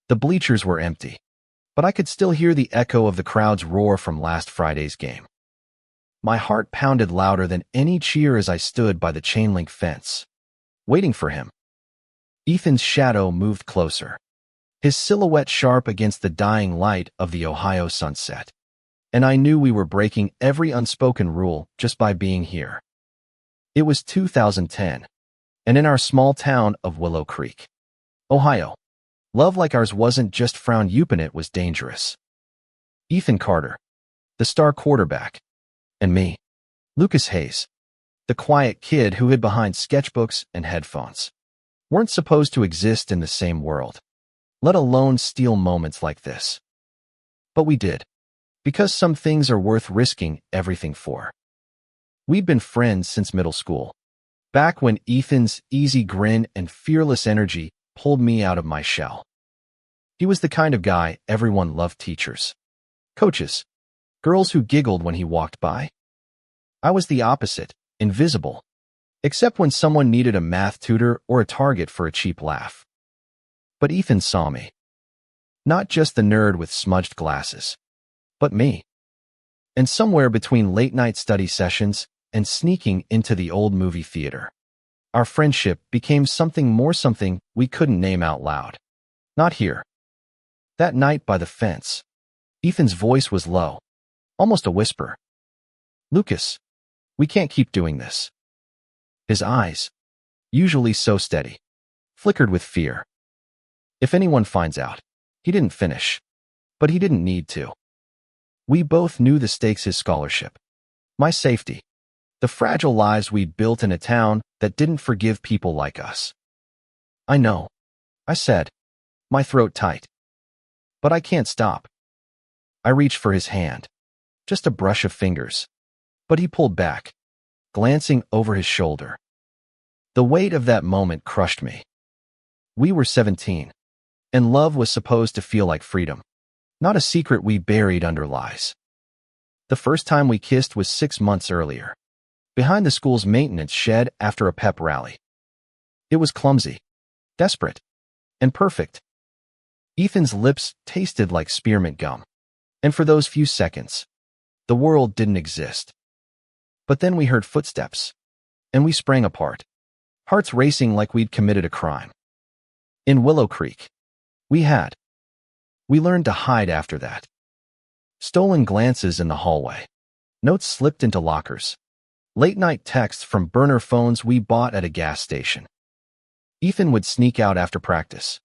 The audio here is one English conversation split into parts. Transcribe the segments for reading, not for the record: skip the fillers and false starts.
The bleachers were empty, but I could still hear the echo of the crowd's roar from last Friday's game. My heart pounded louder than any cheer as I stood by the chain-link fence, waiting for him. Ethan's shadow moved closer, his silhouette sharp against the dying light of the Ohio sunset. And I knew we were breaking every unspoken rule just by being here. It was 2010, and in our small town of Willow Creek, Ohio, love like ours wasn't just frowned upon, it was dangerous. Ethan Carter, the star quarterback, and me, Lucas Hayes, the quiet kid who hid behind sketchbooks and headphones, weren't supposed to exist in the same world, let alone steal moments like this. But we did, because some things are worth risking everything for. We'd been friends since middle school, back when Ethan's easy grin and fearless energy pulled me out of my shell. He was the kind of guy everyone loved: teachers, coaches, girls who giggled when he walked by. I was the opposite, invisible, except when someone needed a math tutor or a target for a cheap laugh. But Ethan saw me. Not just the nerd with smudged glasses, but me. And somewhere between late-night study sessions and sneaking into the old movie theater, our friendship became something more, something we couldn't name out loud. Not here. That night by the fence, Ethan's voice was low, almost a whisper. "Lucas, we can't keep doing this." His eyes, usually so steady, flickered with fear. If anyone finds out, he didn't finish, but he didn't need to. We both knew the stakes: his scholarship, my safety, the fragile lives we'd built in a town that didn't forgive people like us. "I know," I said, my throat tight. "But I can't stop." I reached for his hand, just a brush of fingers, but he pulled back, glancing over his shoulder. The weight of that moment crushed me. We were 17, and love was supposed to feel like freedom, not a secret we buried under lies. The first time we kissed was 6 months earlier, behind the school's maintenance shed after a pep rally. It was clumsy, desperate, and perfect. Ethan's lips tasted like spearmint gum, and for those few seconds, the world didn't exist. But then we heard footsteps, and we sprang apart, hearts racing like we'd committed a crime. In Willow Creek, we learned to hide after that. Stolen glances in the hallway, notes slipped into lockers, late-night texts from burner phones we bought at a gas station. Ethan would sneak out after practice,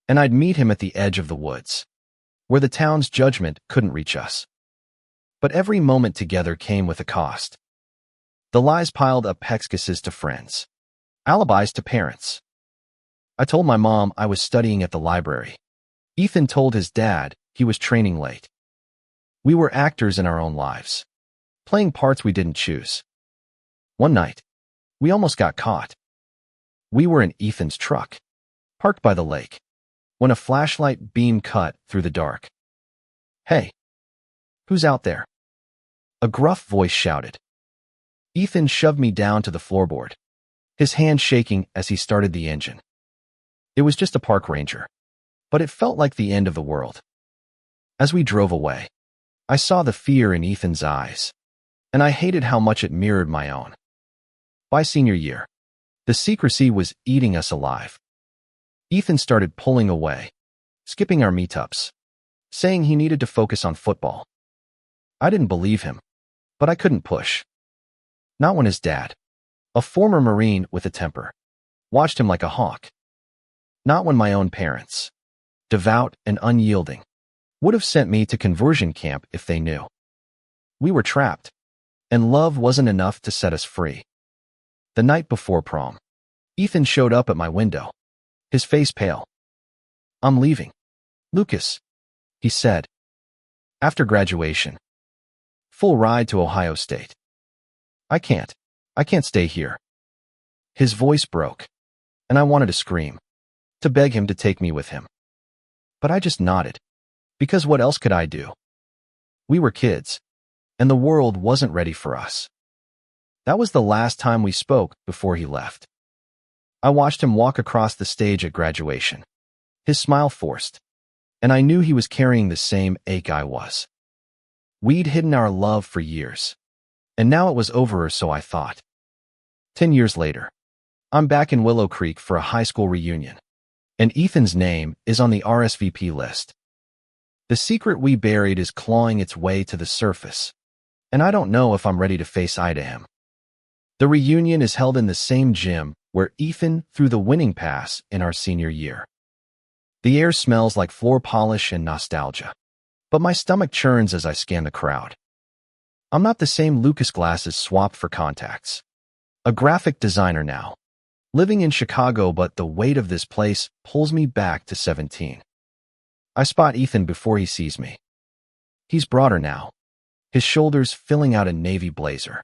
and I'd meet him at the edge of the woods, where the town's judgment couldn't reach us. But every moment together came with a cost. The lies piled up: excuses to friends, alibis to parents. I told my mom I was studying at the library. Ethan told his dad he was training late. We were actors in our own lives, playing parts we didn't choose. One night, we almost got caught. We were in Ethan's truck, parked by the lake, when a flashlight beam cut through the dark. "Hey, who's out there?" a gruff voice shouted. Ethan shoved me down to the floorboard, his hand shaking as he started the engine. It was just a park ranger, but it felt like the end of the world. As we drove away, I saw the fear in Ethan's eyes, and I hated how much it mirrored my own. By senior year, the secrecy was eating us alive. Ethan started pulling away, skipping our meetups, saying he needed to focus on football. I didn't believe him, but I couldn't push. Not when his dad, a former Marine with a temper, watched him like a hawk. Not when my own parents, devout and unyielding, would have sent me to conversion camp if they knew. We were trapped, and love wasn't enough to set us free. The night before prom, Ethan showed up at my window, his face pale. "I'm leaving, Lucas," he said. "After graduation. Full ride to Ohio State." I can't stay here." His voice broke, and I wanted to scream, to beg him to take me with him. But I just nodded, because what else could I do? We were kids, and the world wasn't ready for us. That was the last time we spoke before he left. I watched him walk across the stage at graduation, his smile forced, and I knew he was carrying the same ache I was. We'd hidden our love for years, and now it was over, or so I thought. 10 years later, I'm back in Willow Creek for a high school reunion, and Ethan's name is on the RSVP list. The secret we buried is clawing its way to the surface, and I don't know if I'm ready to face eye to him. The reunion is held in the same gym where Ethan threw the winning pass in our senior year. The air smells like floor polish and nostalgia, but my stomach churns as I scan the crowd. I'm not the same Lucas glasses swapped for contacts. A graphic designer now, living in Chicago, but the weight of this place pulls me back to 17. I spot Ethan before he sees me. He's broader now, his shoulders filling out a navy blazer.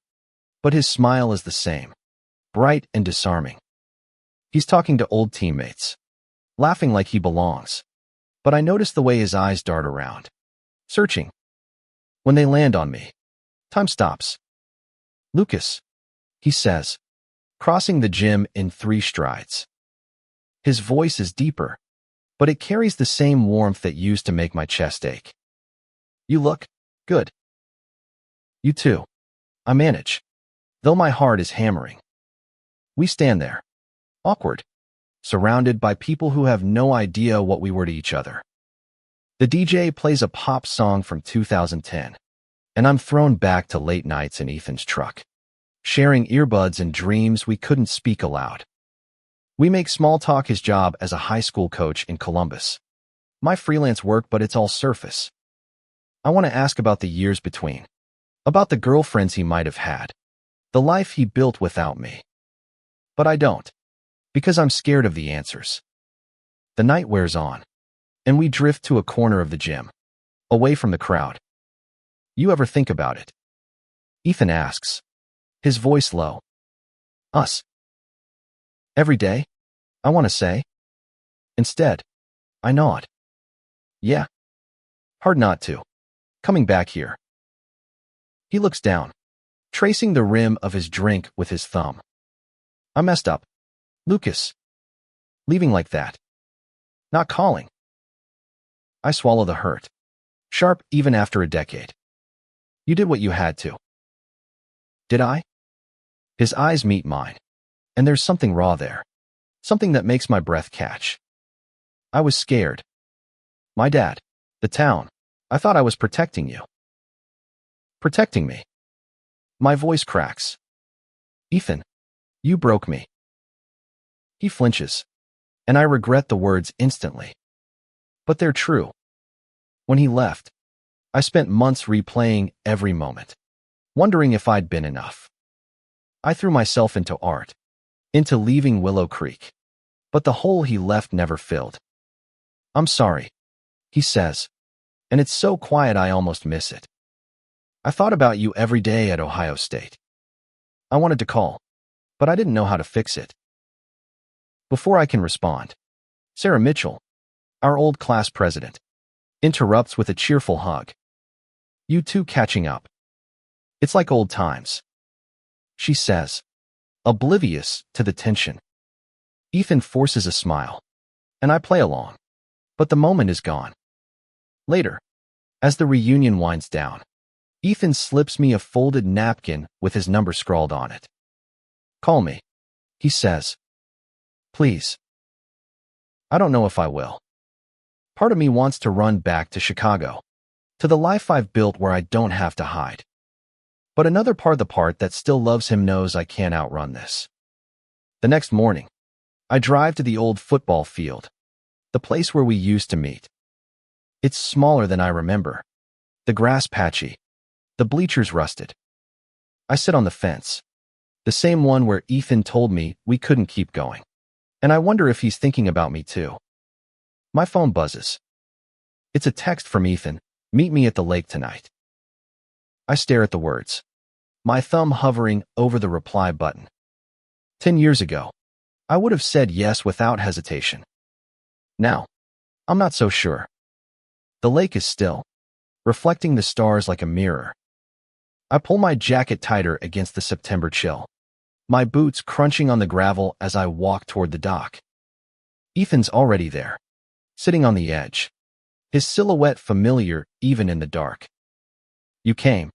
But his smile is the same, bright and disarming. He's talking to old teammates, laughing like he belongs. But I notice the way his eyes dart around, searching. When they land on me, time stops. "Lucas," he says, crossing the gym in 3 strides. His voice is deeper, but it carries the same warmth that used to make my chest ache. "You look good." "You too," I manage, though my heart is hammering. We stand there, awkward, surrounded by people who have no idea what we were to each other. The DJ plays a pop song from 2010, and I'm thrown back to late nights in Ethan's truck, sharing earbuds and dreams we couldn't speak aloud. We make small talk, his job as a high school coach in Columbus, my freelance work, but it's all surface. I want to ask about the years between, about the girlfriends he might have had, the life he built without me. But I don't, because I'm scared of the answers. The night wears on, and we drift to a corner of the gym, away from the crowd. "You ever think about it?" Ethan asks, his voice low. "Us?" "Every day," I want to say. Instead, I nod. "Yeah. Hard not to. Coming back here." He looks down, tracing the rim of his drink with his thumb. "I messed up, Lucas. Leaving like that. Not calling." I swallow the hurt, sharp even after a decade. "You did what you had to." "Did I?" His eyes meet mine, and there's something raw there, something that makes my breath catch. "I was scared. My dad, the town, I thought I was protecting you." "Protecting me?" My voice cracks. "Ethan, you broke me." He flinches, and I regret the words instantly. But they're true. When he left, I spent months replaying every moment, wondering if I'd been enough. I threw myself into art, into leaving Willow Creek, but the hole he left never filled. "I'm sorry," he says, and it's so quiet I almost miss it. "I thought about you every day at Ohio State. I wanted to call, but I didn't know how to fix it." Before I can respond, Sarah Mitchell, our old class president, interrupts with a cheerful hug. "You two catching up. It's like old times," she says, oblivious to the tension. Ethan forces a smile, and I play along, but the moment is gone. Later, as the reunion winds down, Ethan slips me a folded napkin with his number scrawled on it. "Call me," he says. "Please." I don't know if I will. Part of me wants to run back to Chicago, to the life I've built where I don't have to hide. But another part, the part that still loves him, knows I can't outrun this. The next morning, I drive to the old football field, the place where we used to meet. It's smaller than I remember, the grass patchy, the bleachers rusted. I sit on the fence, the same one where Ethan told me we couldn't keep going, and I wonder if he's thinking about me too. My phone buzzes. It's a text from Ethan, "Meet me at the lake tonight." I stare at the words, my thumb hovering over the reply button. 10 years ago, I would have said yes without hesitation. Now, I'm not so sure. The lake is still, reflecting the stars like a mirror. I pull my jacket tighter against the September chill, my boots crunching on the gravel as I walk toward the dock. Ethan's already there, sitting on the edge, his silhouette familiar even in the dark. "You came,"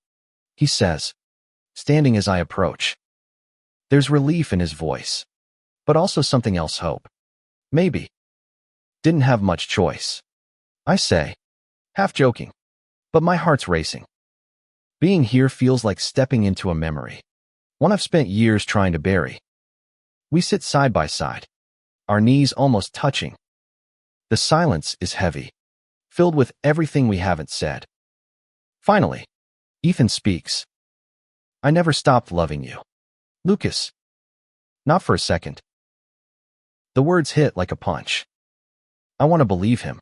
he says, standing as I approach. There's relief in his voice, but also something else, hope. Maybe. Didn't have much choice, I say, half joking, but my heart's racing. Being here feels like stepping into a memory, one I've spent years trying to bury. We sit side by side, our knees almost touching. The silence is heavy, filled with everything we haven't said. Finally, Ethan speaks. "I never stopped loving you, Lucas." Not for a second. The words hit like a punch. I want to believe him,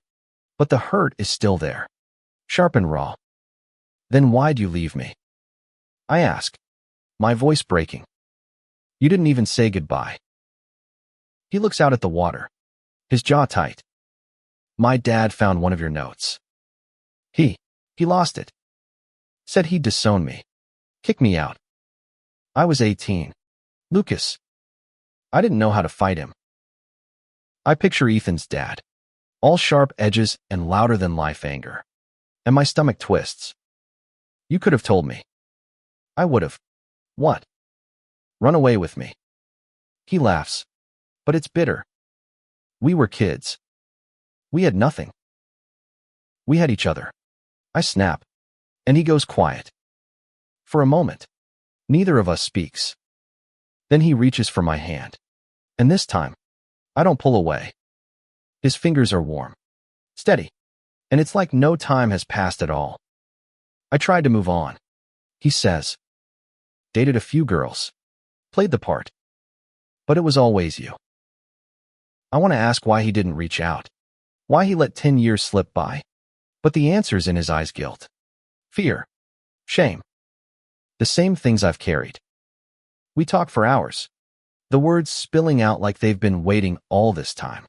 but the hurt is still there, sharp and raw. "Then why'd you leave me?" I ask, my voice breaking. "You didn't even say goodbye." He looks out at the water, his jaw tight. "My dad found one of your notes. He lost it. Said he'd disown me, kick me out. I was 18. Lucas. I didn't know how to fight him." I picture Ethan's dad, all sharp edges and louder than life anger. And my stomach twists. "You could have told me." I would have. What? Run away with me. He laughs. But it's bitter. We were kids. We had nothing. We had each other. I snap. And he goes quiet. For a moment, neither of us speaks. Then he reaches for my hand. And this time, I don't pull away. His fingers are warm, steady, and it's like no time has passed at all. "I tried to move on," he says. "Dated a few girls. Played the part. But it was always you." I want to ask why he didn't reach out, why he let 10 years slip by. But the answer's in his eyes: guilt, fear, shame. The same things I've carried. We talk for hours, the words spilling out like they've been waiting all this time.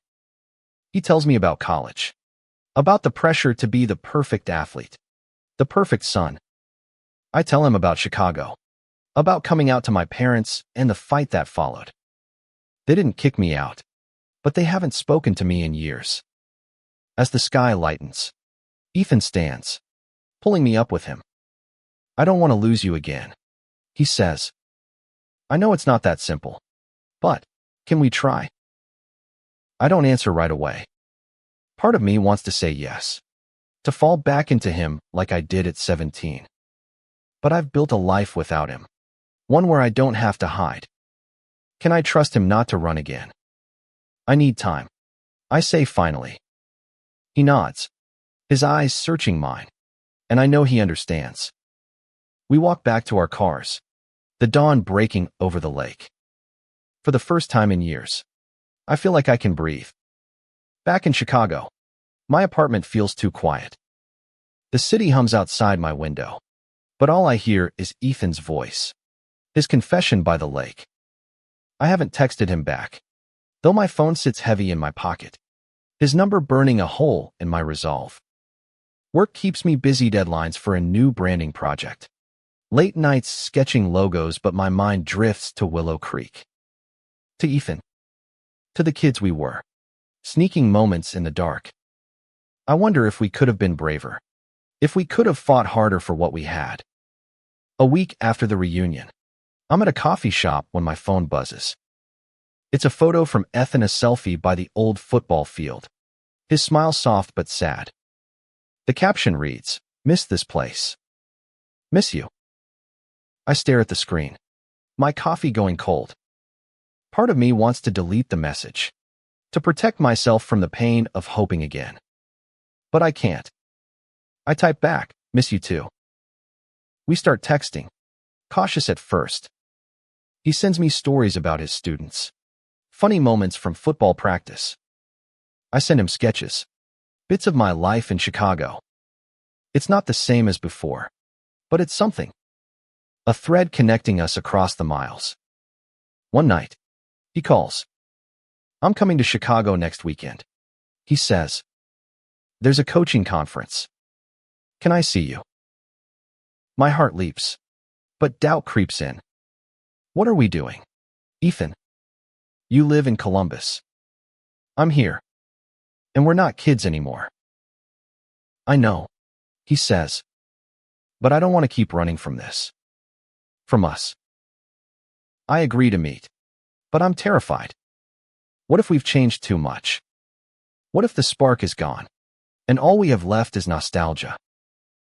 He tells me about college, about the pressure to be the perfect athlete, the perfect son. I tell him about Chicago, about coming out to my parents and the fight that followed. They didn't kick me out, but they haven't spoken to me in years. As the sky lightens, Ethan stands, pulling me up with him. "I don't want to lose you again," he says. I know it's not that simple, but can we try? I don't answer right away. Part of me wants to say yes, to fall back into him like I did at 17. But I've built a life without him, one where I don't have to hide. Can I trust him not to run again? I need time, I say finally. He nods, his eyes searching mine, and I know he understands. We walk back to our cars, the dawn breaking over the lake. For the first time in years, I feel like I can breathe. Back in Chicago, my apartment feels too quiet. The city hums outside my window, but all I hear is Ethan's voice, his confession by the lake. I haven't texted him back, though my phone sits heavy in my pocket, his number burning a hole in my resolve. Work keeps me busy, deadlines for a new branding project. Late nights sketching logos, but my mind drifts to Willow Creek. To Ethan. To the kids we were. Sneaking moments in the dark. I wonder if we could have been braver. If we could have fought harder for what we had. A week after the reunion, I'm at a coffee shop when my phone buzzes. It's a photo from Ethan, a selfie by the old football field. His smile soft but sad. The caption reads, "Miss this place. Miss you." I stare at the screen, my coffee going cold. Part of me wants to delete the message, to protect myself from the pain of hoping again. But I can't. I type back, "Miss you too." We start texting, cautious at first. He sends me stories about his students, funny moments from football practice. I send him sketches, bits of my life in Chicago. It's not the same as before, but it's something. A thread connecting us across the miles. One night, he calls. "I'm coming to Chicago next weekend," he says. "There's a coaching conference. Can I see you?" My heart leaps, but doubt creeps in. What are we doing? Ethan, you live in Columbus. I'm here. And we're not kids anymore. I know, he says, but I don't want to keep running from this. From us. I agree to meet, but I'm terrified. What if we've changed too much? What if the spark is gone, and all we have left is nostalgia?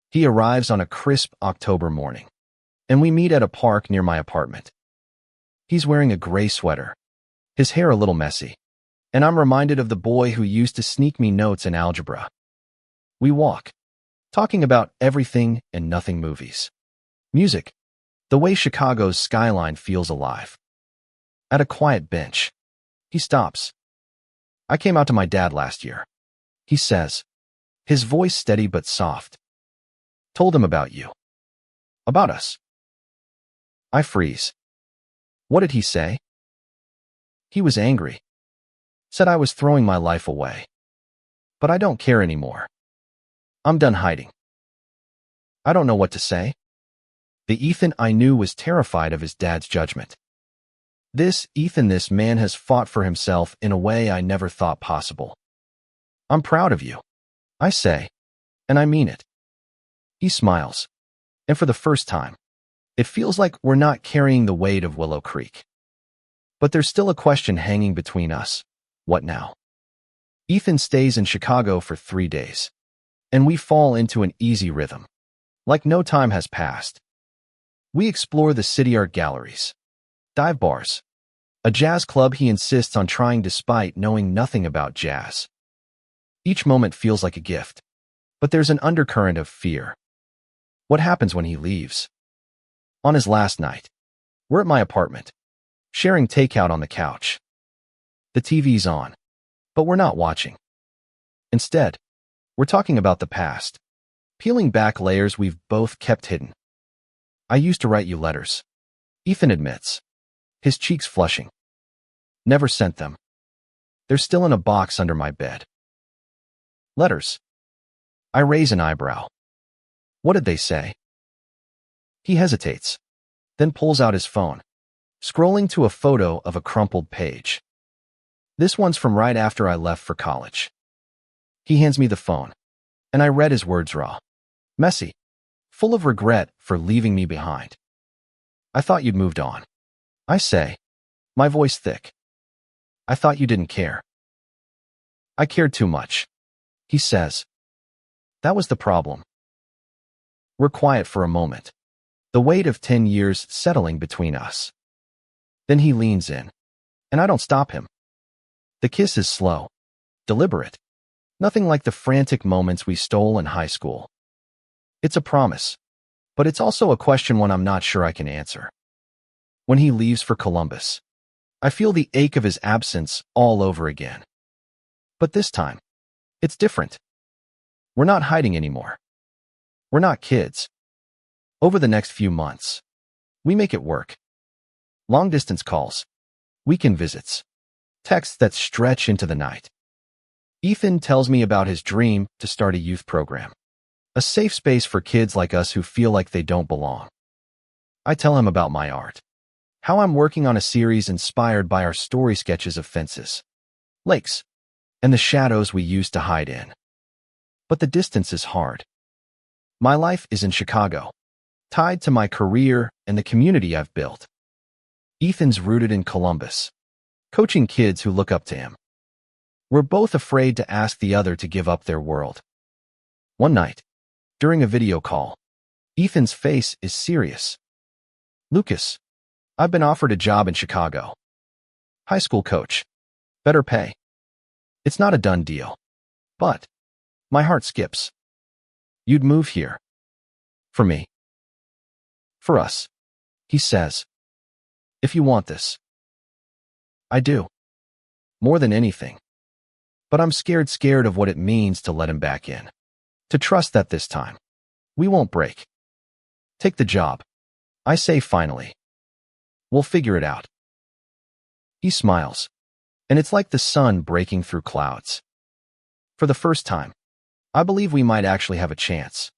He arrives on a crisp October morning, and we meet at a park near my apartment. He's wearing a gray sweater, his hair a little messy, and I'm reminded of the boy who used to sneak me notes in algebra. We walk, talking about everything and nothing movies. Music, the way Chicago's skyline feels alive. At a quiet bench, he stops. I came out to my dad last year, he says, his voice steady but soft. Told him about you. About us. I freeze. What did he say? He was angry. Said I was throwing my life away. But I don't care anymore. I'm done hiding. I don't know what to say. The Ethan I knew was terrified of his dad's judgment. This man has fought for himself in a way I never thought possible. I'm proud of you, I say, and I mean it. He smiles, and for the first time, it feels like we're not carrying the weight of Willow Creek. But there's still a question hanging between us. What now? Ethan stays in Chicago for 3 days, and we fall into an easy rhythm, like no time has passed. We explore the city art galleries, dive bars, a jazz club he insists on trying despite knowing nothing about jazz. Each moment feels like a gift, but there's an undercurrent of fear. What happens when he leaves? On his last night, we're at my apartment, sharing takeout on the couch. The TV's on, but we're not watching. Instead, we're talking about the past, peeling back layers we've both kept hidden. I used to write you letters, Ethan admits, his cheeks flushing. Never sent them. They're still in a box under my bed. Letters. I raise an eyebrow. What did they say? He hesitates, then pulls out his phone, scrolling to a photo of a crumpled page. This one's from right after I left for college. He hands me the phone, and I read his words raw, messy, full of regret for leaving me behind. I thought you'd moved on. I say, my voice thick. I thought you didn't care. I cared too much, he says. That was the problem. We're quiet for a moment, the weight of 10 years settling between us. Then he leans in, and I don't stop him. The kiss is slow, deliberate, nothing like the frantic moments we stole in high school. It's a promise, but it's also a question one I'm not sure I can answer. When he leaves for Columbus, I feel the ache of his absence all over again. But this time, it's different. We're not hiding anymore. We're not kids. Over the next few months, we make it work. Long-distance calls, weekend visits, texts that stretch into the night. Ethan tells me about his dream to start a youth program, a safe space for kids like us who feel like they don't belong. I tell him about my art, how I'm working on a series inspired by our story sketches of fences, lakes, and the shadows we used to hide in. But the distance is hard. My life is in Chicago, tied to my career and the community I've built. Ethan's rooted in Columbus, coaching kids who look up to him. We're both afraid to ask the other to give up their world. One night, during a video call, Ethan's face is serious. Lucas, I've been offered a job in Chicago. High school coach. Better pay. It's not a done deal. But my heart skips. You'd move here. For me. For us, he says. If you want this. I do. More than anything. But I'm scared of what it means to let him back in. To trust that this time, we won't break. Take the job. I say finally. We'll figure it out. He smiles, and it's like the sun breaking through clouds. For the first time, I believe we might actually have a chance.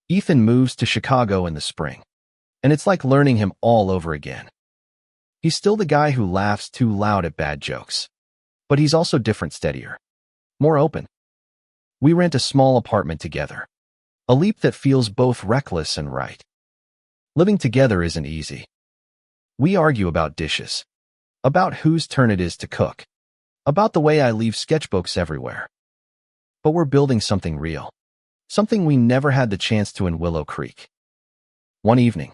Ethan moves to Chicago in the spring, and it's like learning him all over again. He's still the guy who laughs too loud at bad jokes, but he's also different, steadier, more open. We rent a small apartment together, a leap that feels both reckless and right. Living together isn't easy. We argue about dishes, about whose turn it is to cook, about the way I leave sketchbooks everywhere. But we're building something real, something we never had the chance to in Willow Creek. One evening,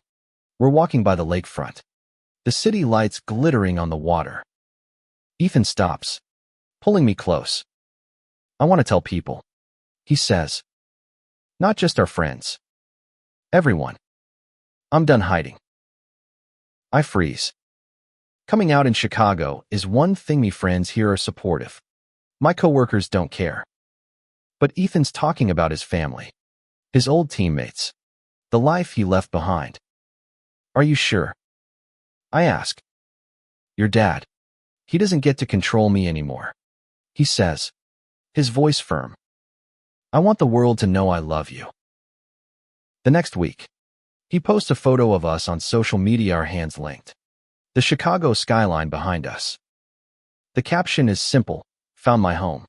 we're walking by the lakefront, the city lights glittering on the water. Ethan stops, pulling me close. I want to tell people, he says. Not just our friends. Everyone. I'm done hiding. I freeze. Coming out in Chicago is one thing. Me friends here are supportive. My coworkers don't care. But Ethan's talking about his family, his old teammates, the life he left behind. Are you sure? I ask. Your dad. He doesn't get to control me anymore, he says, his voice firm. I want the world to know I love you. The next week, he posts a photo of us on social media, our hands linked. The Chicago skyline behind us. The caption is simple, found my home.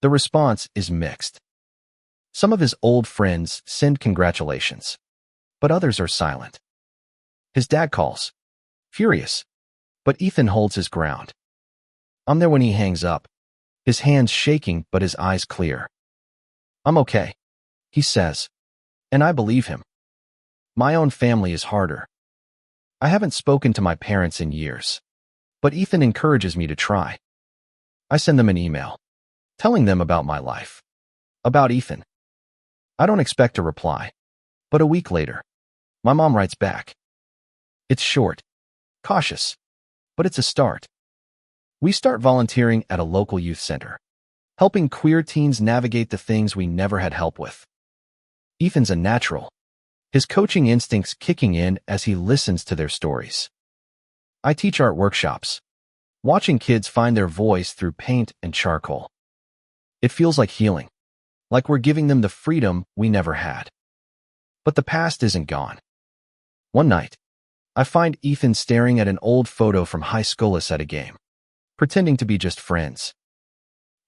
The response is mixed. Some of his old friends send congratulations, but others are silent. His dad calls, furious, but Ethan holds his ground. I'm there when he hangs up, his hands shaking but his eyes clear. I'm okay, he says, and I believe him. My own family is harder. I haven't spoken to my parents in years, but Ethan encourages me to try. I send them an email, telling them about my life, about Ethan. I don't expect a reply, but a week later, my mom writes back. It's short, cautious, but it's a start. We start volunteering at a local youth center, helping queer teens navigate the things we never had help with. Ethan's a natural, his coaching instincts kicking in as he listens to their stories. I teach art workshops, watching kids find their voice through paint and charcoal. It feels like healing, like we're giving them the freedom we never had. But the past isn't gone. One night, I find Ethan staring at an old photo from high school us at a game, pretending to be just friends.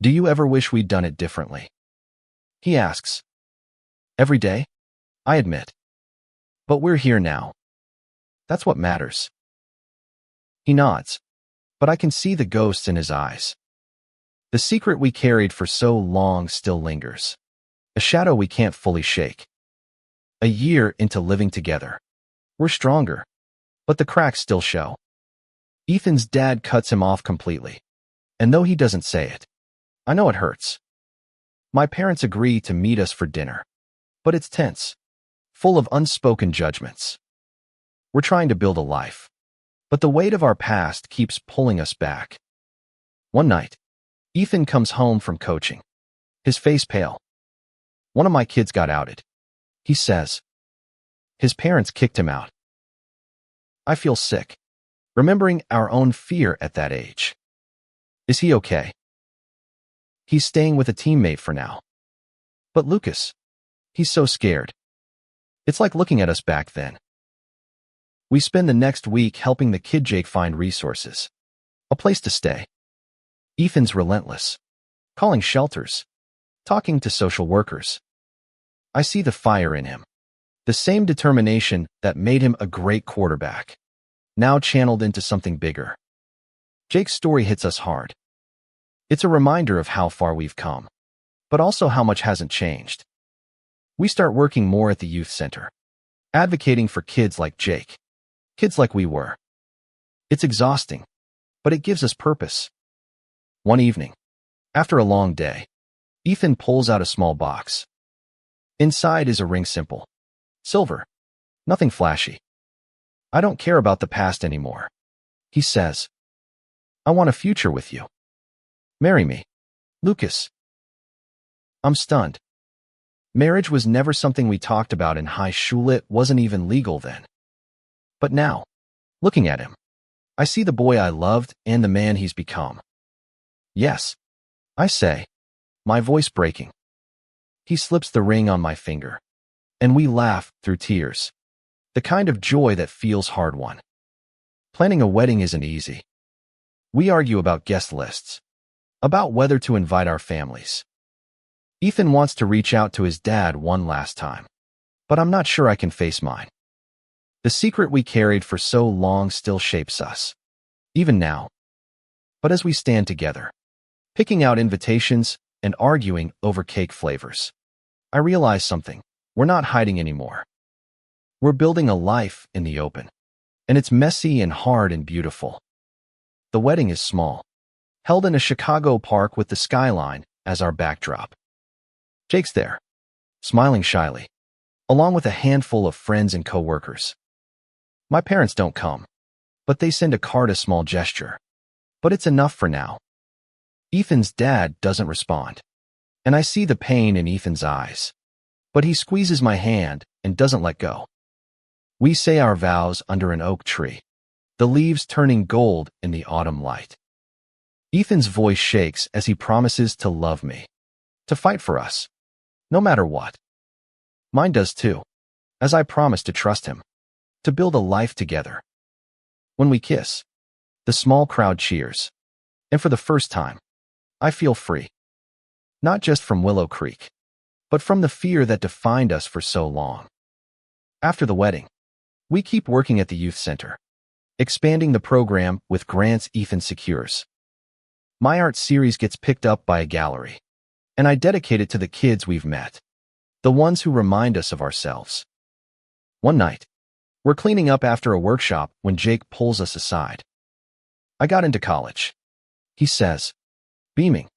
Do you ever wish we'd done it differently? He asks. Every day, I admit. But we're here now. That's what matters. He nods, but I can see the ghosts in his eyes. The secret we carried for so long still lingers, a shadow we can't fully shake. A year into living together, we're stronger, but the cracks still show. Ethan's dad cuts him off completely, and though he doesn't say it, I know it hurts. My parents agree to meet us for dinner, but it's tense, full of unspoken judgments. We're trying to build a life, but the weight of our past keeps pulling us back. One night, Ethan comes home from coaching, his face pale. One of my kids got outed, he says. His parents kicked him out. I feel sick, remembering our own fear at that age. Is he okay? He's staying with a teammate for now. But Lucas, he's so scared. It's like looking at us back then. We spend the next week helping the kid Jake find resources, a place to stay. Ethan's relentless, calling shelters, talking to social workers. I see the fire in him, the same determination that made him a great quarterback, now channeled into something bigger. Jake's story hits us hard. It's a reminder of how far we've come, but also how much hasn't changed. We start working more at the youth center, advocating for kids like Jake, kids like we were. It's exhausting, but it gives us purpose. One evening, after a long day, Ethan pulls out a small box. Inside is a ring, simple, silver, nothing flashy. I don't care about the past anymore, he says. I want a future with you. Marry me, Lucas. I'm stunned. Marriage was never something we talked about in high school. It wasn't even legal then. But now, looking at him, I see the boy I loved and the man he's become. Yes, I say, my voice breaking. He slips the ring on my finger, and we laugh through tears, the kind of joy that feels hard-won. Planning a wedding isn't easy. We argue about guest lists, about whether to invite our families. Ethan wants to reach out to his dad one last time, but I'm not sure I can face mine. The secret we carried for so long still shapes us, even now. But as we stand together, picking out invitations and arguing over cake flavors, I realize something. We're not hiding anymore. We're building a life in the open, and it's messy and hard and beautiful. The wedding is small, held in a Chicago park with the skyline as our backdrop. Jake's there, smiling shyly, along with a handful of friends and coworkers. My parents don't come, but they send a card, a small gesture. But it's enough for now. Ethan's dad doesn't respond, and I see the pain in Ethan's eyes. But he squeezes my hand and doesn't let go. We say our vows under an oak tree, the leaves turning gold in the autumn light. Ethan's voice shakes as he promises to love me, to fight for us, no matter what. Mine does too, as I promise to trust him, to build a life together. When we kiss, the small crowd cheers, and for the first time, I feel free. Not just from Willow Creek, but from the fear that defined us for so long. After the wedding, we keep working at the youth center, expanding the program with grants Ethan secures. My art series gets picked up by a gallery, and I dedicate it to the kids we've met, the ones who remind us of ourselves. One night, we're cleaning up after a workshop when Jake pulls us aside. I got into college, he says, beaming,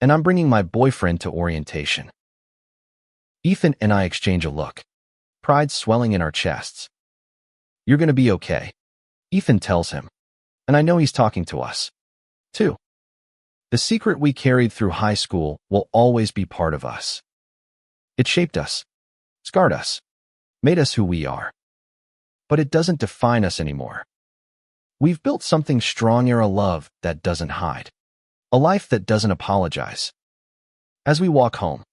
and I'm bringing my boyfriend to orientation. Ethan and I exchange a look, pride swelling in our chests. You're going to be okay, Ethan tells him, and I know he's talking to us, too. The secret we carried through high school will always be part of us. It shaped us, scarred us, made us who we are. But it doesn't define us anymore. We've built something strong, a love that doesn't hide, a life that doesn't apologize. As we walk home,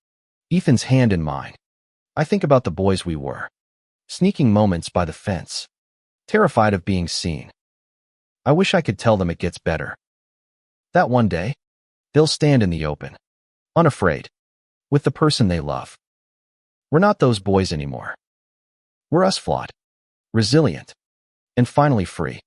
Ethan's hand in mine, I think about the boys we were, sneaking moments by the fence, terrified of being seen. I wish I could tell them it gets better. That one day, they'll stand in the open, unafraid, with the person they love. We're not those boys anymore. We're us, flawed, resilient, and finally free.